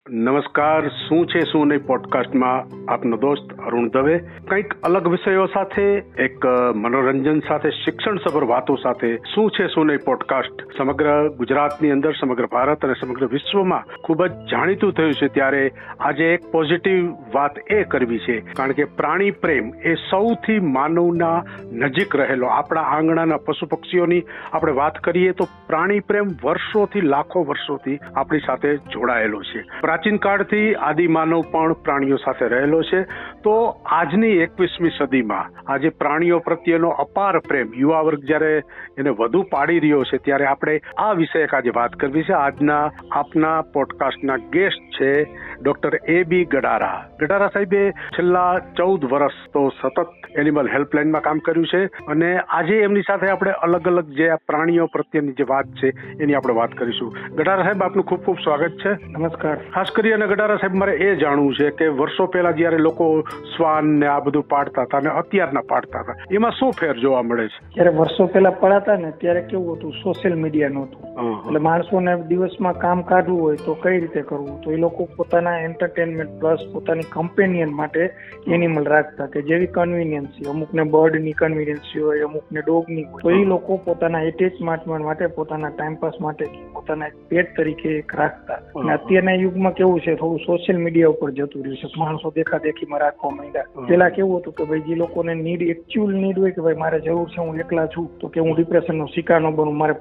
નમસ્કાર. શું છે શું નહીં પોડકાસ્ટમાં આપનો દોસ્ત અરુણ દવે કંઈક અલગ વિષયો સાથે, એક મનોરંજન સાથે, શિક્ષણસભર વાતો સાથે શું છે શું નહીં પોડકાસ્ટ સમગ્ર ગુજરાતની અંદર, સમગ્ર ભારત અને સમગ્ર વિશ્વમાં ખૂબ જ જાણીતું થયું છે. ત્યારે આજે એક પોઝિટિવ વાત એ કરવી છે, કારણ કે પ્રાણી પ્રેમ એ સૌથી માનવના નજીક રહેલો, આપણા આંગણાના પશુ પક્ષીઓની આપણે વાત કરીએ તો પ્રાણી પ્રેમ વર્ષોથી, લાખો વર્ષોથી આપણી સાથે જોડાયેલો છે. પ્રાચીન કાળથી આદિમાનવ પણ પ્રાણીઓ સાથે રહેલો છે. તો આજની 21મી સદીમાં આજે પ્રાણીઓ પ્રત્યેનો અપાર પ્રેમ યુવા વર્ગ જ્યારે એને વધુ પાડી રહ્યો છે, ત્યારે આપણે આ વિષયક આજે વાત કરવી છે. આજના આપના પોડકાસ્ટના ગેસ્ટ છે ડોક્ટર A.B. ગડારા. ગડારા સાહેબે છેલ્લા 14 વર્ષ તો સતત એનિમલ હેલ્પલાઇનમાં કામ કર્યું છે, અને આજે એમની સાથે આપણે અલગ અલગ જે આ પ્રાણીઓ પ્રત્યેની જે વાત છે એની આપણે વાત કરીશું. ગડારા સાહેબ, આપનું ખૂબ ખૂબ સ્વાગત છે. નમસ્કાર. ખાસ કરી અને ગડારા સાહેબ, મારે એ જાણવું છે કે વર્ષો પહેલા જ્યારે લોકો શ્વાન ને આ બધું પાડતા હતા અને અત્યારના પાડતા હતા, એમાં શું ફેર જોવા મળે છે? જયારે વર્ષો પહેલા પડાતા ને ત્યારે કેવું હતું, સોશિયલ મીડિયા નહોતું, એટલે માણસોને દિવસમાં કામ કાઢવું હોય તો કઈ રીતે કરવું, તો એ લોકો પોતાના એન્ટરટેનમેન્ટ પ્લસ પોતાની કમ્પેનિયન માટે એનિમલ રાખતા, કે જેવી કન્વીનિયન્સી, અમુકને બર્ડની કન્વીનિયન્સી હોય, અમુકને ડોગની હોય, તો એ લોકો પોતાના એટેચમેન્ટ માટે, પોતાના ટાઈમપાસ માટે પોતાના પેટ તરીકે રાખતા. અને અત્યારના યુગમાં કેવું છે, થોડું સોશિયલ મીડિયા ઉપર જતું રહ્યું છે, માણસો દેખાદેખીમાં રાખવા માંડ્યા. પેલા કેવું હતું કે ભાઈ જે લોકોને નીડ, એકચ્યુઅલ નીડ હોય કે ભાઈ મારે જરૂર છે, હું એકલા છું તો કે હું ડિપ્રેશનનો શિકાર ન બનું, મારે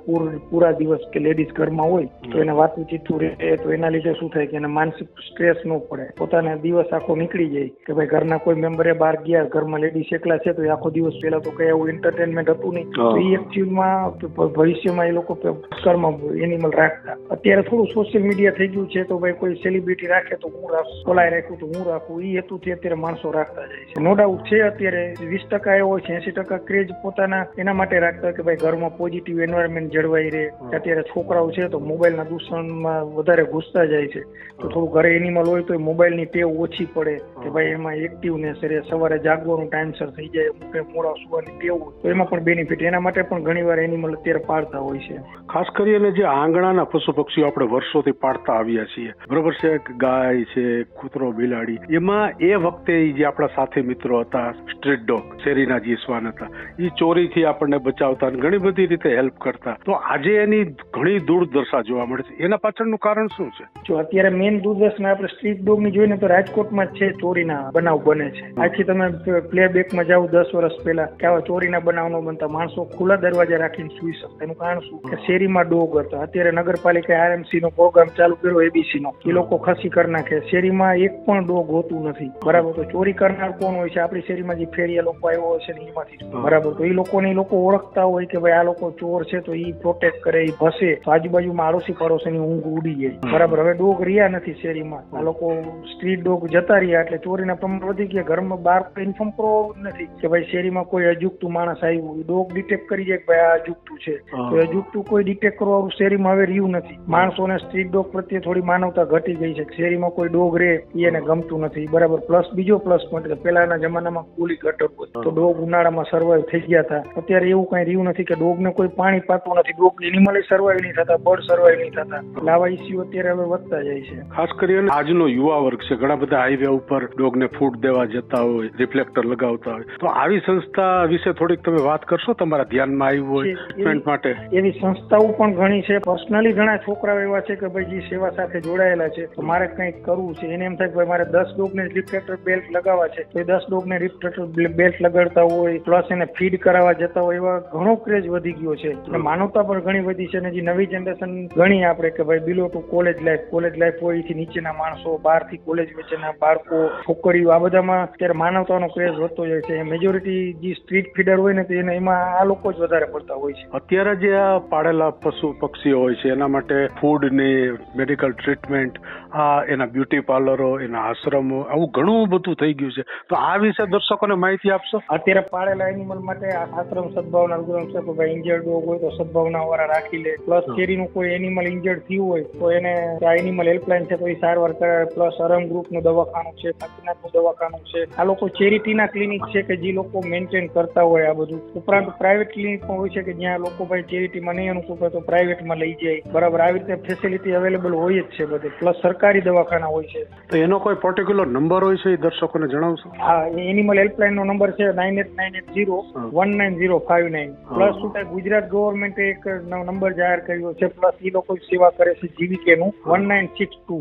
પૂરા દિવસ કે લેડીઝ ઘરમાં હોય તો એને વાતું ચીતું રહે, તો એના લીધે શું થાય કે એને માનસિક સ્ટ્રેસ ન પડે, પોતાના દિવસ આખો નીકળી જાય કે ભાઈ ઘરના કોઈ મેમ્બરે બહાર ગયા, ઘરમાં લેડીઝ એકલા છે તો એ આખો દિવસ પહેલા તો કઈ એવું એન્ટરટેનમેન્ટ હતું નહીં, તો એ એકચ્યુઅલમાં ભવિષ્યમાં એ લોકો ઘરમાં એનિમલ રાખતા. અત્યારે થોડું સોશિયલ મીડિયા થઈ ગયું છે, તો ભાઈ કોઈ સેલિબ્રિટી રાખે તો હું રાખું, કોલાય રાખ્યું તો હું રાખું, એ હેતુથી અત્યારે માણસો રાખતા જાય છે. નો ડાઉટ છે અત્યારે 20% એવો છે, 80% ક્રેઝ પોતાના એના માટે રાખતા કે ભાઈ ઘરમાં પોઝિટિવ એન્વાયરમેન્ટ જળવાઈ રહે. અત્યારે છોકરાઓ છે તો મોબાઈલના દૂષણમાં વધારે ઘૂસતા જાય છે, તો થોડું ઘરે એનિમલ હોય તો મોબાઈલની ટેવ ઓછી પડે કે ભાઈ એમાં એક્ટિવનેસ રહે, સવારે જાગવાનું ટાઈમસર થઈ જાય, મોડા સુવાની ટેવ હોય તો એમાં પણ બેનિફિટ. એના માટે પણ ઘણીવાર એનિમલ અત્યારે પાળતા હોય છે. ખાસ કરીને જે આંગણાના પશુ પક્ષીઓ આપણે વર્ષોથી પાળતા આવ્યા છીએ, બરોબર છે, ગાય છે, કૂતરો, બિલાડી, એમાં એ વખતે જે આપણા સાથી મિત્રો હતા, સ્ટ્રીટ ડોગ, શેરીના જે શ્વાન હતા, એ ચોરીથી આપણને બચાવતા અને ઘણી બધી રીતે હેલ્પ કરતા. તો આજે એની ઘણી દુર્દશા જોવા મળે છે. એના પાછળનું કારણ શું છે? જો અત્યારે મેઇન દુર્દશા આપણે સ્ટ્રીટ ડોગ ની જોઈએ ને તો રાજકોટમાં જ છે, ચોરીના બનાવ બને છે. આથી તમે પ્લે બેકમાં જાઓ 10 વર્ષ પહેલા કે આવા ચોરીના બનાવ ન બનતા, માણસો ખુલ્લા દરવાજા રાખીને સુઈ શકતા. એનું કારણ શું કે શેરીમાં ડોગ હતા. અત્યારે નગરપાલિકા RMC નો પ્રોગ્રામ ચાલુ કર્યો, ABC નો, એ લોકો ખસી કરી નાખે. શેરીમાં એક પણ ડોગ હોતું નથી, બરાબર. તો ચોરી કરનાર કોણ હોય છે? આપણી શેરીમાં જે ફેરિયા લોકો આવ્યો હશે ને એમાંથી, બરાબર. તો એ લોકોને ઓળખતા હોય કે ભાઈ આ લોકો ચોર છે, તો એ પ્રોટેક્ટ કરે, એ ભસે, તો આજુબાજુમાં આડોશી પાડોશીની ઊંઘ ઉડી જાય, બરાબર. હવે ડોગ રહ્યા નથી શેરીમાં, આ લોકો સ્ટ્રીટ ડોગ જતા રહ્યા એટલે ચોરીના પ્રમાણ વધી ગયા. ઘરમાં બહાર ઇન્ફોર્મ કરવો નથી કે ભાઈ શેરીમાં કોઈ અજુગતું માણસ આવ્યું, ડોગ ડિટેક્ટ કરી જાય કે ભાઈ આ અજુગતું છે, તો અજુગતું કોઈ ડિટેક્ટ કરવાનું શેરીમાં હવે રહ્યું નથી. માણસોને સ્ટ્રીટ ડોગ પ્રત્યે થોડી માનવતા ઘટી ગઈ છે. શેરીમાં કોઈ ડોગ રહે એને ગમતું નથી, બરાબર. પ્લસ બીજો પ્લસ પોઈન્ટ, પહેલાના જમાનામાં કુલી ગટર તો ડોગ ઉનાળામાં સર્વાઈવ થઈ ગયા હતા. અત્યારે એવું કઈ રહ્યું નથી કે ડોગને કોઈ પાણી પાતું નથી, ડોગ એનિમલ સર્વાઈવ નહીં થતા, બર્ડ સર્વાઈવ નહીં થતા. એટલે આવા ઇસ્યુ અત્યારે હવે વધતા જાય છે. ખાસ કરીને આજનો યુવા વર્ગ છે, ઘણા બધા હાઈવે ઉપર ડોગને ફૂડ દેવા જતા હોય, રિફ્લેક્ટર લગાવતા હોય, તો આવી સંસ્થા વિશે થોડીક તમે વાત કરશો? તમારા ધ્યાનમાં આવ્યું હોય ટ્રીટમેન્ટ માટે એવી સંસ્થાઓ પણ ઘણી છે. પર્સનલી ઘણા છોકરાઓ એવા છે કે ભાઈ જે સેવા સાથે જોડાયેલા છે, તો મારે કંઈક કરવું છે. એને એમ થાય કે ભાઈ મારે 10 ડોગને રિફ્લેક્ટર બેલ્ટ લગાવવા છે, તો એ 10 ડોગને રિફ્લેક્ટર બેલ્ટ લગાડતા હોય, પ્લસ એને ફીડ કરાવવા જતા હોય. એવા ઘણો ક્રેઝ વધી ગયો છે, અને માનવતા પણ ઘણી વધી છે. અને જે નવી જનરેશન ઘણી આપણે કે ભાઈ બિલો ટુ કોલેજ લાઈફ હોય, એથી નીચેના માણસો, 12 થી કોલેજ વચ્ચેના બાળકો, છોકરીઓ, આ બધામાં અત્યારે માનવતાનો ક્રેઝ વધતો જાય છે. મેજોરિટી જે સ્ટ્રીટ ફીડર હોય ને, તો એમાં આ લોકો જ વધારે પડતા હોય છે. અત્યારે જે આ પાળેલા પશુ પક્ષીઓ હોય છે એના માટે ફૂડની, મેડિકલ ટ્રીટમેન્ટ, આ એના બ્યુટી પાર્લરો, એના આશ્રમો, આવું ઘણું બધું થઈ ગયું છે. તો આ વિશે દર્શકોને માહિતી આપશો? અત્યારે પાળેલા એનિમલ માટે આશ્રમ સદભાવના પ્રોગ્રામ છે, તો ભાઈ ઇન્જર્ડ ડોગ હોય તો સદભાવના વાળા રાખી લે. પ્લસ શેરીનું કોઈ એનિમલ ઇન્જર્ડ થયું હોય તો એને એનિમલ હેલ્પલાઇન છે, તો એ સારવાર કરે. પ્લસ અરમ ગ્રુપનું દવાખાનું છે, કાકીનાથનું દવાખાનું છે. આ લોકો ચેરિટીના ક્લિનિક છે કે જે લોકો મેન્ટેન કરતા હોય આ બધું. ઉપરાંત પ્રાઇવેટ ક્લિનિક પણ હોય છે કે જ્યાં લોકો ભાઈ ચેરિટીમાં નહીં અનુકૂળ હોય તો પ્રાઇવેટમાં લઈ જાય. બરાબર, આવી રીતે ફેસિલિટી અવેલેબલ હોય જ છે બધે. પ્લસ સરકારી દવાખાના હોય છે. તો એનો કોઈ પર્ટિક્યુલર નંબર હોય છે એ દર્શકોને જણાવશો? હા, એનિમલ હેલ્પલાઇન નો નંબર છે 9898019059. પ્લસ શું થાય, ગુજરાત ગવર્મેન્ટે એક નંબર જાહેર કર્યો છે. પ્લસ એ લોકો સેવા કરે છે જીવીકે નું 1962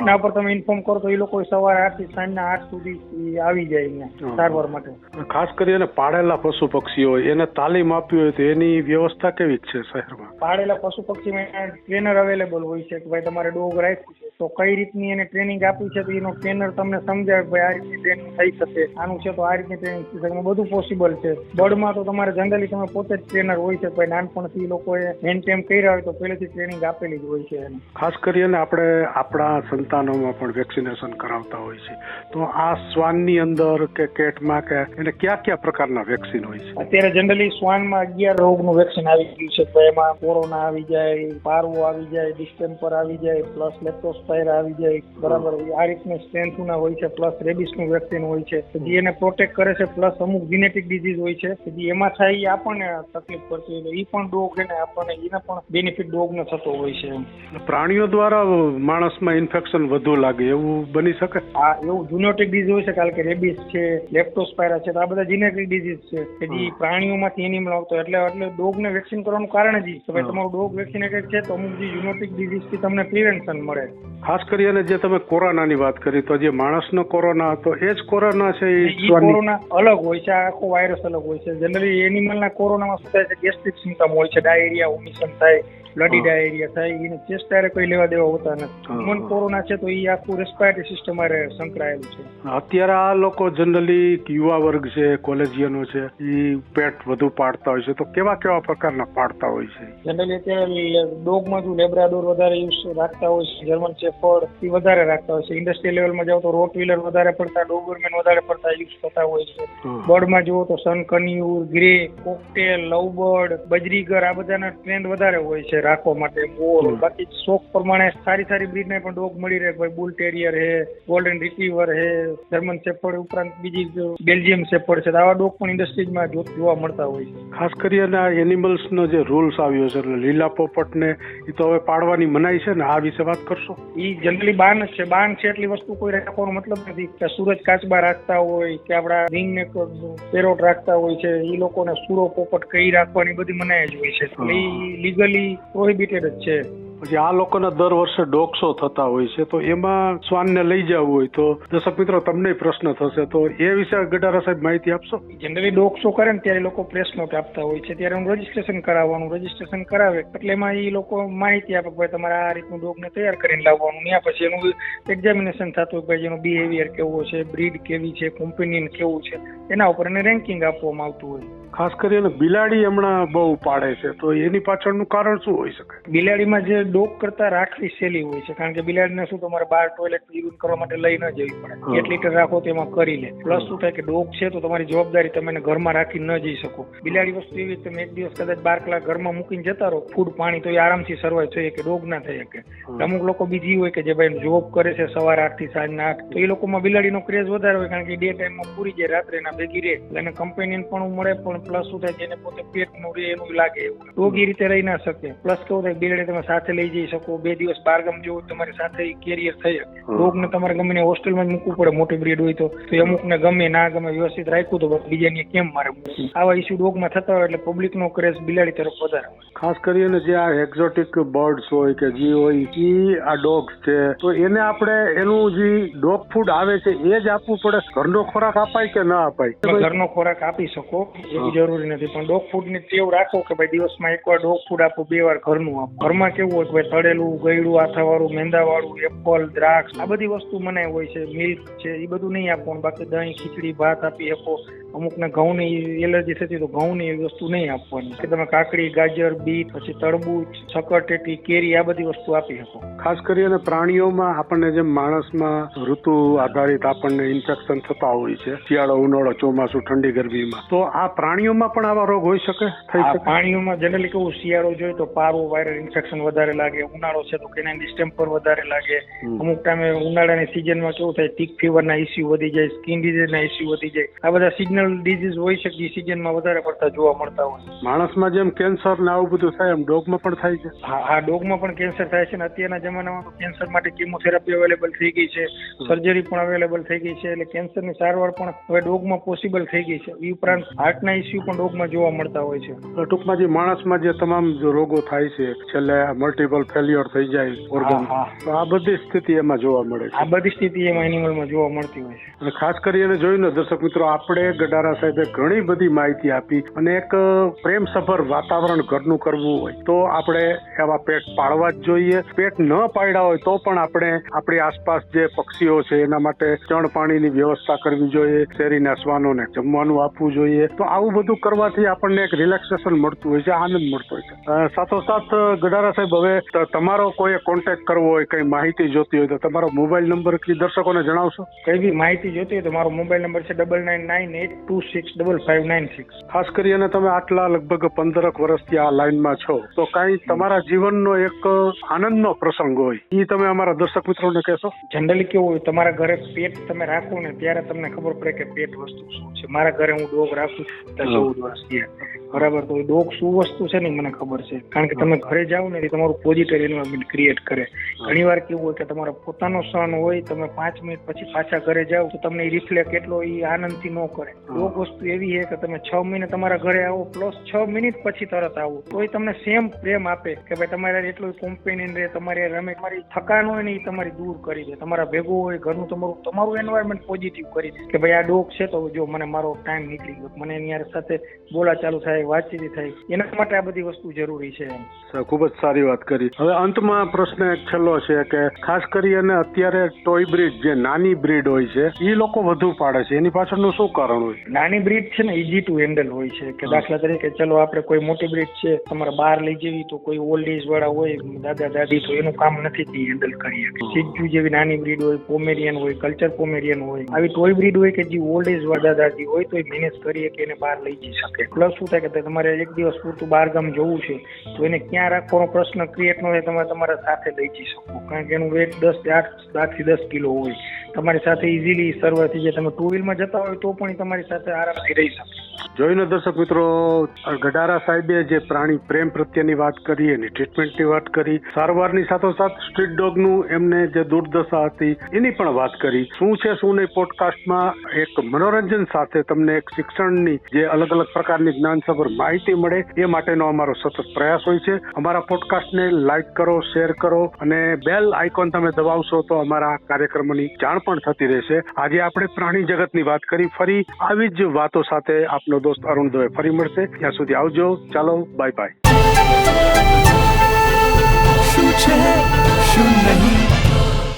એના પર તમે ઇન્ફોર્મ કરો તો એ લોકો સવારે 8 થી સાંજના 8 સુધી આવી જાય અહીંયા સારવાર માટે. ખાસ કરીને પાળેલા પશુ પક્ષીઓ એને તાલીમ આપવી હોય તો એની વ્યવસ્થા કેવી છે શહેરમાં? પાળેલા પશુ પક્ષીમાં ટ્રેનર અવેલેબલ હોય છે કે ભાઈ તમારે ડોગ રાખ્યું છે તો કઈ રીતની એને ટ્રેનિંગ આપી છે તો એનો ટ્રેનર તમને સમજાવે ભાઈ આ રીતની ટ્રેનિંગ થઈ શકે, આનું છે તો આ રીતની ટ્રેનિંગ થઈ શકે, બધું પોસિબલ છે. બર્ડમાં તો તમારે જનરલી તમે પોતે જ ટ્રેનર હોય છે, ભાઈ નાનપણથી એ લોકોએ મેન્ટેન કર્યા હોય તો પહેલેથી ટ્રેનિંગ આપેલી જ હોય છે. ખાસ કરીને આપણે આપણા સંતાનોમાં પણ વેક્સિનેશન કરાવતા હોય છે, તો આ શ્વાનની અંદર કે કેટમાં કે એને કયા કયા પ્રકારના વેક્સિન હોય છે? અત્યારે જનરલી શ્વાનમાં 11 રોગનું વેક્સિન આવી ગયું છે. તો એમાં કોરોના આવી જાય, પારવો આવી જાય, ડિસ્ટેમ્પર આવી જાય, પ્લસ લેપ્ટોસ્પાયરા આવી જાય. બરાબર, આ રીતનું સ્ટ્રેન્થના હોય છે. પ્લસ રેબિસનું વેક્સિન હોય છે જે એને પ્રોટેક્ટ કરે છે. પ્લસ અમુક જીનેટિક ડિઝીઝ હોય છે કે જે એમાં થાય એ આપણને તકલીફ પડતી હોય એ પણ ડોગ એને આપણને એને પણ બેનિફિટ ડોગને થતો હોય છે. પ્રાણીઓ દ્વારા માણસમાં ઇન્ફેક્શન વધુ લાગે એવું બની શકે? હા, એવું જીનેટિક ડિઝીઝ હોય છે, કારણ કે રેબિસ છે, લેપ્ટોસ્પાયરા છે, તો આ બધા જીનેટિક ડિઝીઝ છે કે જે પ્રાણીઓમાંથી એનિમલ આવતો. એટલે ડોગને વેક્સિન કરવાનું કારણ જ કે ભાઈ તમારું ડોગ વેક્સિનેટેડ છે તો અમુક જે જીનેટિક ડિઝીઝથી તમને પ્રિવેન્શન મળે. ખાસ કરીને જે તમે કોરોનાની વાત કરી તો જે માણસનો કોરોના હતો એ જ કોરોના છે? એ કોરોના અલગ હોય છે, આખો વાયરસ અલગ હોય છે. જનરલી એનિમલના કોરોનામાં શું થાય છે, ગેસ્ટ્રિક સિમ્પટમ હોય છે, ડાયરિયા, વોમિશન થાય, બ્લડી ડાયરિયા થાય. એને ચેસ્ટ ડાયરે કોઈ લેવા દેવા હોતા નથી. હ્યુમન કોરોના છે તો એ આખું રેસ્પિરેટરી સિસ્ટમ હારે સંકળાયેલું છે. અત્યારે આ લોકો જનરલી યુવા વર્ગ છે, કોલેજિયનો છે, એ પેટ વધુ પાડતા હોય છે, તો કેવા કેવા પ્રકારના પાડતા હોય છે? જનરલી અત્યારે ડોગમાં જો લેબ્રાડોર વધારે યુઝ રાખતા હોય છે, જર્મન શેફર્ડ એ વધારે રાખતા હોય છે. ઇન્ડસ્ટ્રીયલ લેવલમાં જાવ તો રોટવીલર વધારે પડતા, ડોબરમેન વધારે પડતા યુઝ થતા હોય છે. બર્ડમાં જુઓ તો સન કન્યુર, ગ્રે, કોકટેલ, લવબર્ડ, બજરીગર આ બધાના ટ્રેન્ડ વધારે હોય છે રાખવા માટે. મોર બાકી શોખ પ્રમાણે સારી સારી બ્રીડના પણ ડોગ મળી રહે. ભાઈ બુલ ટેરિયર હે, ગોલ્ડન રિટ્રીવર હે, જર્મન શેફર્ડ ઉપરાંત બીજી બેલ્જિયમ શેફર્ડ છે. આવા ડોગ પણ ઇન્ડસ્ટ્રીઝમાં જોવા મળતા હોય છે. ખાસ કરીને આ એનિમલ્સનો જે રૂલ્સ આવ્યો છે એટલે લીલા પોપટને એ તો હવે પાડવાની મનાઈ છે ને, આ વિશે વાત કરશો? એ જનરલી બાન જ છે. બાન છે એટલી વસ્તુ કોઈ રાખવાનો મતલબ નથી કે સૂરજ કાચબા રાખતા હોય કે આપડા રીંગને પેરોટ રાખતા હોય છે એ લોકોને સુરો પોપટ કઈ રાખવાની બધી મનાઈ જ હોય છે. એટલે લીગલી પ્રોહિબિટેડ જ છે. પછી આ લોકોના દર વર્ષે ડોગ શો થતા હોય છે, તો એમાં શ્વાનને લઈ જવું હોય તો દર્શક મિત્રો તમને પ્રશ્ન થશે, તો એ વિશે ગડારા સાહેબ માહિતી આપશો? જનરલી ડોગ શો કરે ને ત્યારે લોકો પ્રેસ નોટ આપતા હોય છે, ત્યારે હું રજીસ્ટ્રેશન કરાવવાનું. રજીસ્ટ્રેશન કરાવે એટલે એમાં એ લોકો માહિતી આપે ભાઈ તમારે આ રીતનું ડોગને તૈયાર કરીને લાવવાનું. ત્યાં પછી એનું એક્ઝામિનેશન થતું હોય ભાઈ એનું બિહેવિયર કેવો છે, બ્રીડ કેવી છે, કોમ્પેનિયન કેવું છે, એના ઉપર એને રેન્કિંગ આપવામાં આવતું હોય. ખાસ કરીને બિલાડી હમણાં બહુ પાડે છે, તો એની પાછળનું કારણ શું હોઈ શકે? બિલાડીમાં જે ડોગ કરતા રાખવી સહેલી હોય છે, કારણ કે બિલાડીને શું તમારે બહાર ટોયલેટ યુઝ કરવા માટે લઈ ન જવી પડે. 1 લીટર રાખો તો એમાં કરી લે. પ્લસ શું થાય કે ડોગ છે તો તમારી જવાબદારી તમે એને ઘરમાં રાખી ન જઈ શકો. બિલાડી વસ્તુ એવી તમે એક દિવસ કદાચ 12 કલાક ઘરમાં મૂકીને જતા રહો, ફૂડ પાણી તો એ આરામથી સર્વાઈવ થઈ શકે, ડોગ ના થઈ શકે. અમુક લોકો બીજી હોય કે જે ભાઈ જોબ કરે છે સવારે 8 થી સાંજના 8, તો એ લોકોમાં બિલાડીનો ક્રેઝ વધારે હોય, કારણ કે ડે ટાઈમમાં પૂરી જાય, રાત્રે ના ભેગી રહે એટલે એને કમ્પેનિયન પણ મળે. પણ પ્લસ શું થાય જેને પોતે પેટનું રહે એનું લાગે એવું. ડોગ એ રીતે રહી ના શકે. પ્લસ કેવું થાય બિલાડી તમે સાથે લઈ જઈ શકો, 2 દિવસ બહારગામ જવું તમારી સાથે કેરિયર થઈ શકે. ડોગને તમારે ગમે હોસ્ટેલમાં જ મૂકવું પડે, મોટી બ્રીડ હોય તો અમુકને ગમે ના ગમે વ્યવસ્થિત રાખ્યું તો બીજાને કેમ મારે મૂકવું. આવા ઇસ્યુ ડોગમાં થતા હોય એટલે પબ્લિકનો ક્રેઝ બિલાડી તરફ વધારે હોય. ખાસ કરીને જે આ એક્ઝોટિક બર્ડ્સ હોય કે જે હોય એ આ ડોગ્સ છે, તો એને આપણે એનું જે ડોગ ફૂડ આવે છે એ જ આપવું પડે? ઘરનો ખોરાક અપાય કે ના અપાય? ઘરનો ખોરાક આપી શકો એવું જરૂરી નથી, પણ ડોગ ફૂડ ની ટેવ રાખો કે ભાઈ દિવસમાં 1 વાર ડોગ ફૂડ આપો, 2 વાર ઘરનું આપો. ઘરમાં કેવું હોય કે ભાઈ તળેલું, ગળ્યું, આથાવાળું, મેંદાવાળું, એપલ, દ્રાક્ષ આ બધી વસ્તુ મનાય હોય છે. મિલ્ક છે એ બધું નહીં આપવાનું. બાકી દહીં, ખીચડી, ભાત આપી શકો. અમુકને ઘઉંની એલર્જી થતી તો ઘઉંની એવી વસ્તુ નહીં આપવાની. કે તમે કાકડી, ગાજર, બીટ, પછી તરબૂચ, સકરટેટી, કેરી આ બધી વસ્તુ આપી શકો. ખાસ કરીને પ્રાણીઓમાં આપણને જેમ માણસમાં ઋતુ આધારિત આપણને ઇન્ફેક્શન થતા હોય છે, શિયાળો, ઉનાળો, ચોમાસું, ઠંડી, ગરમીમાં, તો આ પ્રાણીઓમાં પણ આવા રોગ હોઈ શકે, થઈ શકે? પ્રાણીઓમાં જનરલી કેવું શિયાળો જોઈએ તો પારો વાયરલ ઇન્ફેક્શન વધારે લાગે, ઉનાળો છે તો કેનાઇન ડિસ્ટેમ્પર વધારે લાગે, અમુક ટાઈમે ઉનાળાની સિઝનમાં કેવું થાય ટીક ફીવરના ઇસ્યુ વધી જાય, સ્કિન ડિઝીઝના ઇસ્યુ વધી જાય. આ બધા સિઝનલ ડિઝીઝ હોય છે કે સિઝનમાં વધારે પડતા જોવા મળતા હોય. માણસમાં જેમ કેન્સર ને આવું બધું થાય એમ ડોગમાં પણ થાય છે. હા, ડોગમાં પણ કેન્સર થાય છે ને અત્યારના જમાનામાં તો કેન્સર માટે કેમોથેરાપી અવેલેબલ થઈ ગઈ છે, સર્જરી પણ અવેલેબલ થઈ ગઈ છે, એટલે કેન્સરની સારવાર પણ હવે ડોગમાં પોસિબલ થઈ ગઈ છે. એ ઉપરાંત હાર્ટના ઇસ્યુ પણ ડોગમાં જોવા મળતા હોય છે. ટૂંકમાં જે માણસમાં જે તમામ રોગો થાય છે, છેલ્લે મલ્ટિપલ ફેલ્યોર થઈ જાય ઓર્ગન, તો આ બધી સ્થિતિ એમાં જોવા મળે છે. આ બધી સ્થિતિ એમાં એનિમલમાં જોવા મળતી હોય છે. અને ખાસ કરીને જોયું ને દર્શક મિત્રો, આપણે ગડારા સાહેબે ઘણી બધી માહિતી આપી અને એક પ્રેમસભર વાતાવરણ ઘરનું કરવું હોય તો આપણે એવા પેટ પાળવા જ જોઈએ. પેટ ન પાળ્યા હોય તો પણ આપણે આપણી આસપાસ જે પક્ષીઓ છે એના માટે ચણ પાણીની વ્યવસ્થા કરવી જોઈએ, શેરીના શ્વાનોને જમવાનું આપવું જોઈએ. તો આવું બધું કરવાથી આપણને એક રિલેક્સેશન મળતું હોય છે, આનંદ મળતો હોય છે. સાથોસાથ ગડારા સાહેબ, હવે તમારો કોઈ કોન્ટેક્ટ કરવો હોય, કઈ માહિતી જોતી હોય તો તમારો મોબાઈલ નંબર દર્શકોને જણાવશો? કઈ બી માહિતી જોતી હોય તો મારો મોબાઈલ નંબર છે 9998265596. ખાસ કરીને તમે આટલા લગભગ 15 વર્ષથી આ લાઈનમાં છો તો કઈ તમારા જીવનનો એક આનંદનો પ્રસંગ હોય એ તમે અમારા દર્શક મિત્રોને કહેશો? જનરલી કેવું હોય, તમારા ઘરે પેટ તમે રાખો ને ત્યારે તમને ખબર પડે કે પેટ વસ્તુ શું છે. મારા ઘરે હું ડોગ રાખું છું 14 વર્ષ થયા, બરાબર. તો ડોગ શું વસ્તુ છે ને મને ખબર છે, કારણ કે તમે ઘરે જાઓ ને તમારું પોઝિટિવ એન્વાયરમેન્ટ ક્રિએટ કરે. ઘણી વાર કેવું હોય કે તમારો પોતાનો સન હોય, તમે 5 મિનિટ પછી પાછા ઘરે જાઓ તો તમને રિફ્લેક્ટ એટલો આનંદથી ન કરે. ડોગ વસ્તુ એવી છે કે તમે 6 મહિને તમારા ઘરે આવો પ્લસ 6 મિનિટ પછી તરત આવો તોય તમને સેમ પ્રેમ આપે કે ભાઈ તમારે એટલું કોમ્પેનિયન રહે, તમારે રમે, તમારી થકાન હોય ને એ તમારી દૂર કરી દે, તમારા ભેગું હોય, ઘરનું તમારું એન્વાયરમેન્ટ પોઝિટિવ કરી દે કે ભાઈ આ ડોગ છે તો જો મને મારો ટાઈમ નીકળી ગયો, મને એની સાથે બોલા ચાલુ થાય, વાતચીત થાય. એના માટે આ બધી વસ્તુ જરૂરી છે. ખૂબ જ સારી વાત કરી. હવે અંતમાં પ્રશ્ન એક છેલ્લો છે કે ખાસ કરીને અત્યારે ટોય બ્રીડ, જે નાની બ્રીડ હોય છે, એ લોકો વધુ પાડે છે, એની પાછળનું શું કારણ હોય? નાની બ્રીડ છે ને ઈઝી ટુ હેન્ડલ હોય છે કે દાખલા તરીકે ચલો આપણે કોઈ મોટી બ્રીડ છે તમારે બહાર લઈ જવી તો કોઈ ઓલ્ડ એજ વાળા હોય, દાદા દાદી, તો એનું કામ નથી હેન્ડલ કરીએ. સિજ્જુ જેવી નાની બ્રીડ હોય, પોમેરિયન હોય, કલ્ચર પોમેરિયન હોય, આવી ટોય બ્રીડ હોય કે જે ઓલ્ડ એજ દાદા દાદી હોય તો એ મેનેજ કરીએ કે એને બહાર લઈ જઈ શકે. પ્લસ શું થાય કે તમારે એક દિવસ પૂરતું બહાર ગામ જવું છે તો એને ક્યાં રાખવાનો પ્રશ્ન ક્રિએટ ન થાય, તમે તમારા સાથે લઈ જઈ શકો, કારણ કે એનું વેટ 8 થી 10 કિલો હોય. તમારી સાથે ઇઝીલી સર્વર થઈ જાય. તમે 2 વ્હીલમાં જતા હોય તો પણ તમારી સાથે આરામથી રહી શકે. જોઈને દર્શક મિત્રો, ગડારા સાહેબે જે પ્રાણી પ્રેમ પ્રત્યેની વાત કરી, એની ટ્રીટમેન્ટની વાત કરી, સારવારની સાથોસાથ સ્ટ્રીટ ડોગનું એમને જે દુર્દશા હતી એની પણ વાત કરી. શું છે શું નહીં પોડકાસ્ટમાં એક મનોરંજન સાથે તમને એક શિક્ષણની જે અલગ અલગ પ્રકારની જ્ઞાનસભર માહિતી મળે એ માટેનો અમારો સતત પ્રયાસ હોય છે. અમારા પોડકાસ્ટને લાઈક કરો, શેર કરો અને બેલ આઇકોન તમે દબાવશો તો અમારા કાર્યક્રમોની જાણ પણ થતી રહેશે. આજે આપણે પ્રાણી જગતની વાત કરી. ફરી આવી જ વાતો સાથે આપનો દોસ્ત અરુણ દવે ફરી મળશે. ત્યાં સુધી આવજો. ચાલો, બાય બાય.